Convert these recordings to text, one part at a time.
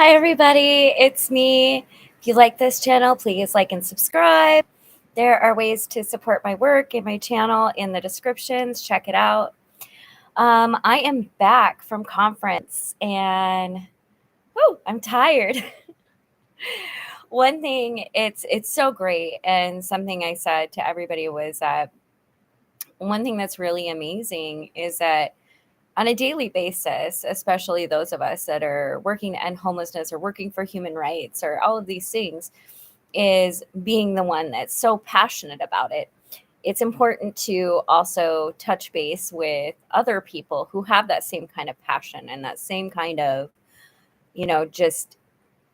Hi, everybody. It's me. If you like this channel, please like and subscribe. There are ways to support my work and my channel in the descriptions. Check it out. I am back from conference and I'm tired. One thing, it's so great, and something I said to everybody was that one thing that's really amazing is that on a daily basis, especially those of us that are working to end homelessness or working for human rights or all of these things, is being the one that's so passionate about it. It's important to also touch base with other people who have that same kind of passion and that same kind of, just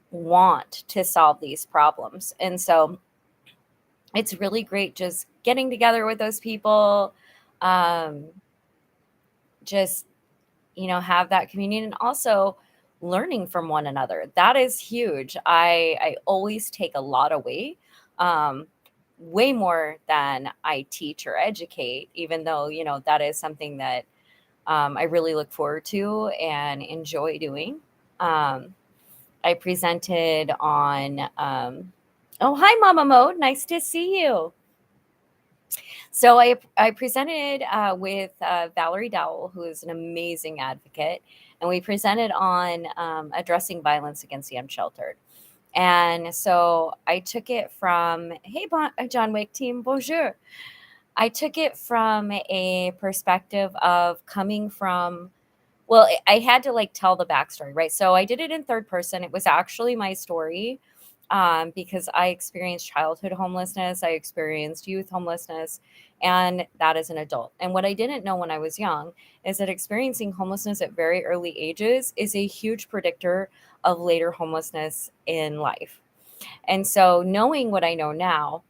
want to solve these problems. And so it's really great just getting together with those people, um, just have that communion, and also learning from one another. That is huge. I always take a lot away, um, way more than I teach or educate, even though, that is something that I really look forward to and enjoy doing. Um, I presented on, oh, hi, Mama Mode. Nice to see you. So I presented with Valerie Dowell, who is an amazing advocate, and we presented on addressing violence against the unsheltered. And so I took it from, hey, John Wick team, bonjour. I took it from a perspective of coming from, well, I had to like tell the backstory, right? So I did it in third person. It was actually my story, because I experienced childhood homelessness, I experienced youth homelessness, and that as an adult. And what I didn't know when I was young is that experiencing homelessness at very early ages is a huge predictor of later homelessness in life. And so, knowing what I know now,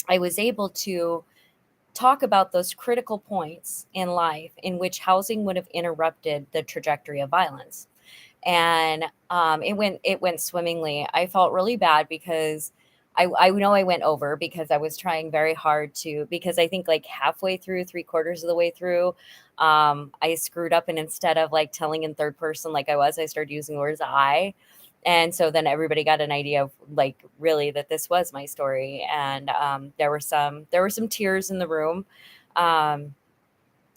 I was able to talk about those critical points in life in which housing would have interrupted the trajectory of violence. And it went swimmingly. I felt really bad because I know I went over because I was trying very hard to, because I think like halfway through, three-quarters of the way through, I screwed up, and instead of like telling in third person like I started using the words I. And so then everybody got an idea of like really that this was my story. And there were some tears in the room. Um,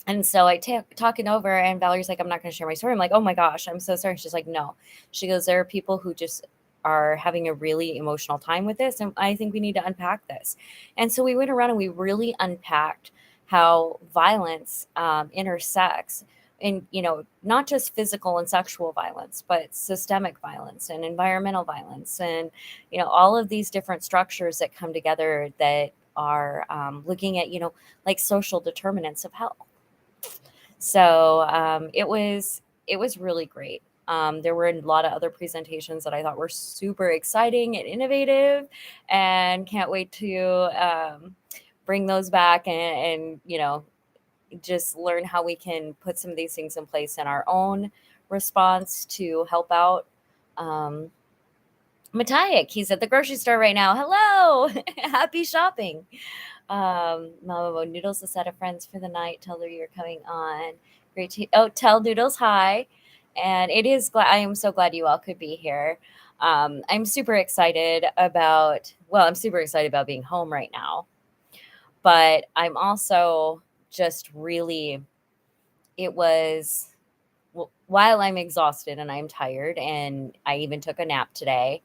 and so talking over, and Valerie's like, I'm not going to share my story. I'm like, oh my gosh, I'm so sorry. She's like, no. She goes, there are people who just are having a really emotional time with this, and I think we need to unpack this. And so we went around and we really unpacked how violence intersects in, not just physical and sexual violence, but systemic violence and environmental violence, and, all of these different structures that come together that are looking at, like social determinants of health. So it was really great. There were a lot of other presentations that I thought were super exciting and innovative, and can't wait to bring those back, and just learn how we can put some of these things in place in our own response to help out. Um, Matayek, he's at the grocery store right now. Hello, happy shopping. Mama Mo, Noodles a set of friends for the night. Tell her you're coming on. Great to tell Noodles hi. And it is glad I am so glad you all could be here. I'm super excited about being home right now. But I'm also just really, it was, while I'm exhausted and I'm tired, and I even took a nap today,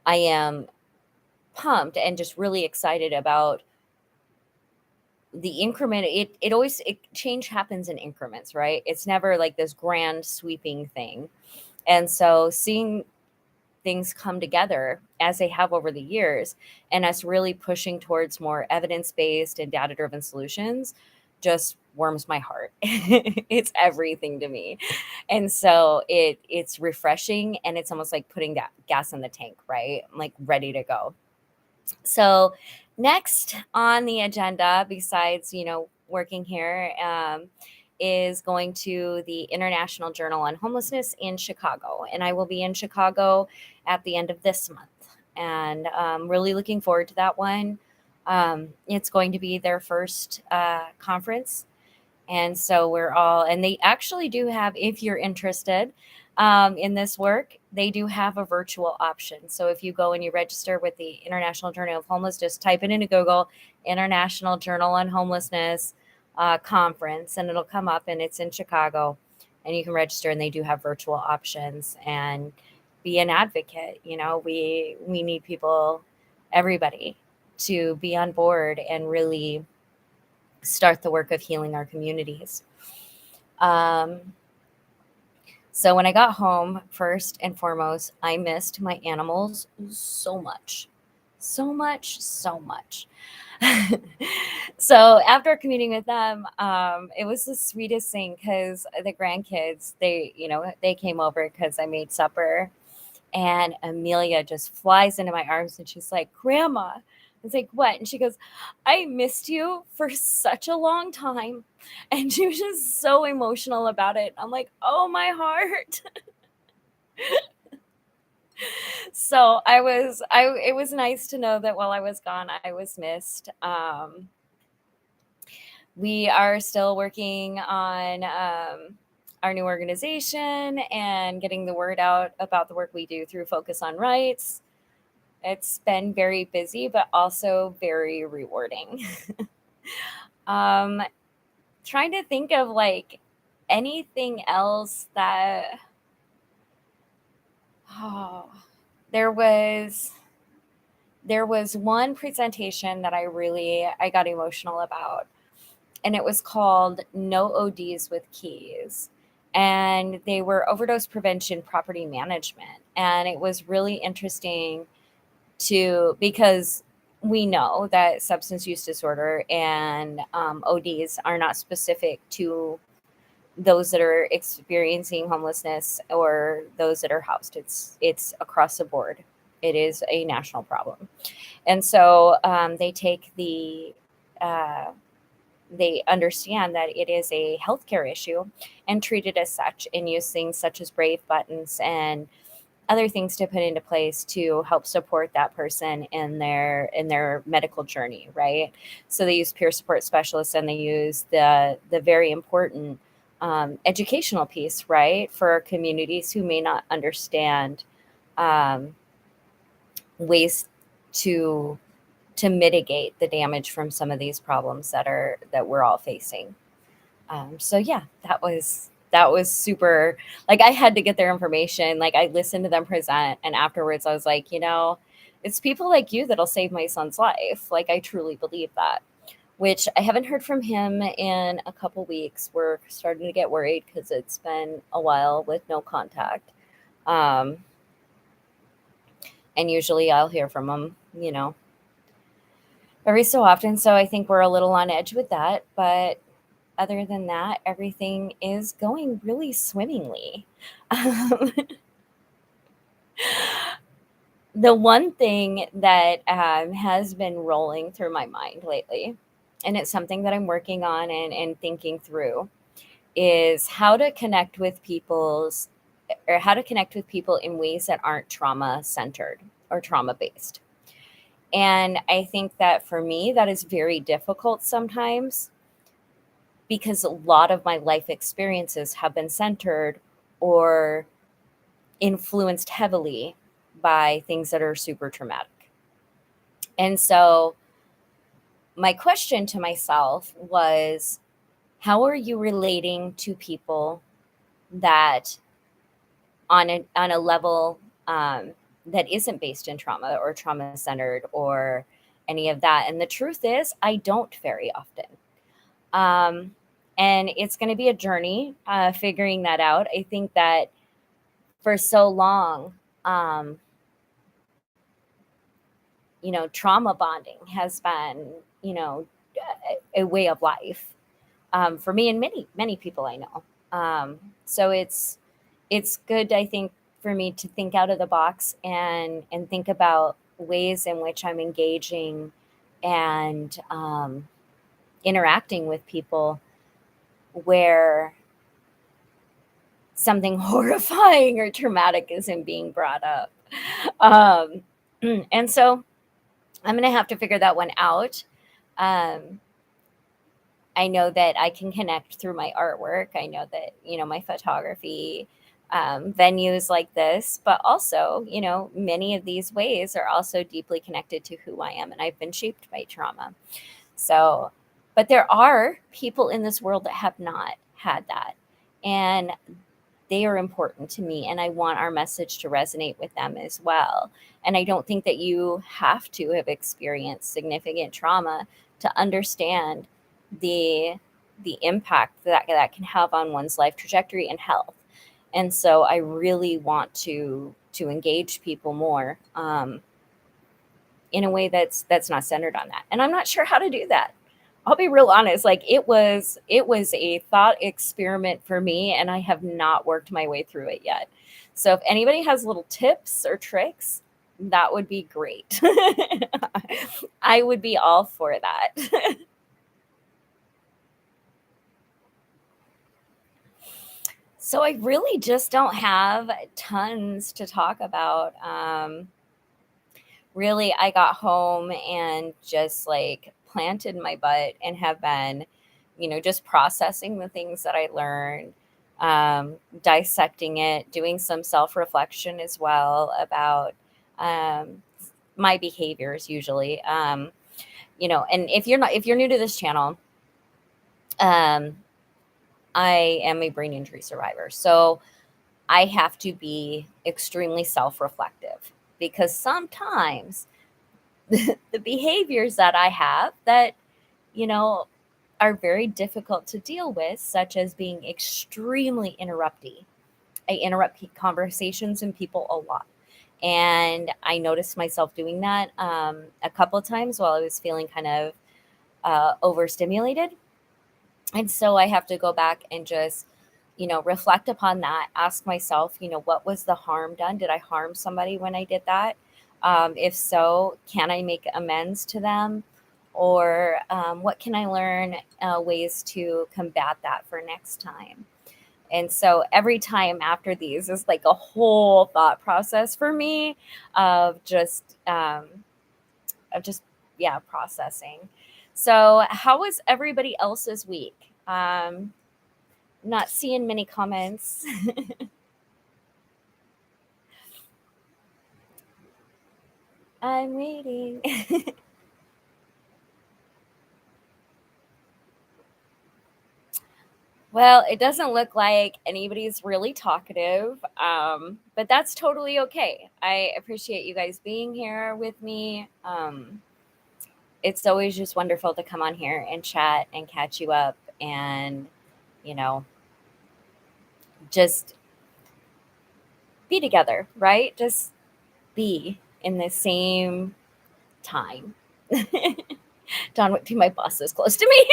I am pumped and just really excited about the increment. Change happens in increments, right? It's never like this grand sweeping thing. And so seeing things come together as they have over the years, and us really pushing towards more evidence-based and data-driven solutions, just warms my heart. It's everything to me. And so it's refreshing, and it's almost like putting that gas in the tank, right? I'm like ready to go. So next on the agenda, besides, working here, is going to the International Journal on Homelessness in Chicago. And I will be in Chicago at the end of this month. And really looking forward to that one. It's going to be their first conference. And so and they actually do have, if you're interested, in this work, they do have a virtual option. So if you go and you register with the International Journal of Homelessness, just type it into Google, International Journal on Homelessness conference, and it'll come up, and it's in Chicago, and you can register, and they do have virtual options, and be an advocate. We need people, everybody, to be on board and really start the work of healing our communities. So when I got home, first and foremost, I missed my animals so much, so much, so much. So after communing with them, it was the sweetest thing, because the grandkids, they came over because I made supper, and Amelia just flies into my arms, and she's like, "Grandma." I was like, "What?" And she goes, "I missed you for such a long time." And she was just so emotional about it. I'm like, "Oh, my heart." So it was nice to know that while I was gone, I was missed. We are still working on our new organization and getting the word out about the work we do through Focus on Rights. It's been very busy, but also very rewarding. Trying to think of like anything else that, there was one presentation that I got emotional about, and it was called No ODs with Keys. And they were overdose prevention, property management. And it was really interesting because we know that substance use disorder and ODs are not specific to those that are experiencing homelessness or those that are housed. It's across the board. It is a national problem. And so they understand that it is a healthcare issue and treat it as such, and use things such as Brave buttons and other things to put into place to help support that person in their medical journey, right? So they use peer support specialists, and they use the very important educational piece, right, for communities who may not understand ways to mitigate the damage from some of these problems that we're all facing. So yeah, that was super. Like, I had to get their information. Like, I listened to them present, and afterwards I was like, it's people like you that'll save my son's life. Like, I truly believe that. Which I haven't heard from him in a couple weeks. We're starting to get worried because it's been a while with no contact. And usually I'll hear from him, every so often. So I think we're a little on edge with that. But other than that, everything is going really swimmingly. The one thing that has been rolling through my mind lately, and it's something that I'm working on and thinking through, is how to connect with people in ways that aren't trauma centered or trauma based. And I think that for me, that is very difficult sometimes, because a lot of my life experiences have been centered or influenced heavily by things that are super traumatic. And so my question to myself was, how are you relating to people that on a level that isn't based in trauma or trauma centered or any of that? And the truth is, I don't very often. And it's going to be a journey figuring that out. I think that for so long, trauma bonding has been, a way of life for me and many, many people I know. So it's good, I think, for me to think out of the box and think about ways in which I'm engaging and interacting with people where something horrifying or traumatic isn't being brought up. And so I'm going to have to figure that one out. I know that I can connect through my artwork. I know that, my photography venues like this, but also, many of these ways are also deeply connected to who I am, and I've been shaped by trauma. So, but there are people in this world that have not had that, and they are important to me, and I want our message to resonate with them as well. And I don't think that you have to have experienced significant trauma to understand the the impact that can have on one's life trajectory and health. And so I really want to engage people more, in a way that's not centered on that. And I'm not sure how to do that. I'll be real honest. Like it was a thought experiment for me, and I have not worked my way through it yet. So if anybody has little tips or tricks, that would be great. I would be all for that. So I really just don't have tons to talk about. Really, I got home and just like planted my butt and have been, just processing the things that I learned, dissecting it, doing some self reflection as well about, um, my behaviors usually. And if you're new to this channel, um, I am a brain injury survivor. So I have to be extremely self reflective because sometimes the behaviors that I have that, you know, are very difficult to deal with, such as being extremely interrupty. I interrupt conversations and people a lot. And I noticed myself doing that, a couple of times while I was feeling kind of overstimulated. And so I have to go back and just, reflect upon that, ask myself, what was the harm done? Did I harm somebody when I did that? If so, can I make amends to them? Or what can I learn, ways to combat that for next time? And so every time after these is like a whole thought process for me of just, yeah, processing. So how was everybody else's week? Not seeing many comments. I'm waiting. Well, it doesn't look like anybody's really talkative, but that's totally okay. I appreciate you guys being here with me. It's always just wonderful to come on here and chat and catch you up and, you know, just be together, right? Just be in the same time. Don, my boss is close to me.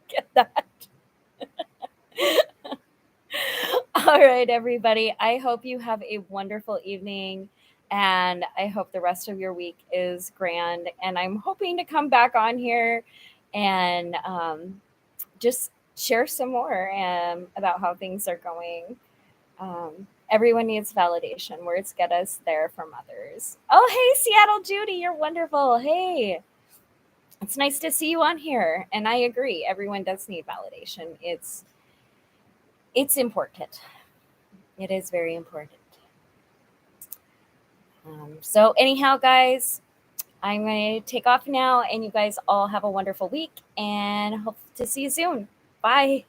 Get that. All right, everybody. I hope you have a wonderful evening, and I hope the rest of your week is grand. And I'm hoping to come back on here and just share some more about how things are going. Everyone needs validation. Words get us there from others. Oh, hey, Seattle Judy, you're wonderful. Hey, it's nice to see you on here. And I agree, everyone does need validation. It's important. It is very important. So anyhow, guys, I'm going to take off now, and you guys all have a wonderful week and hope to see you soon. Bye.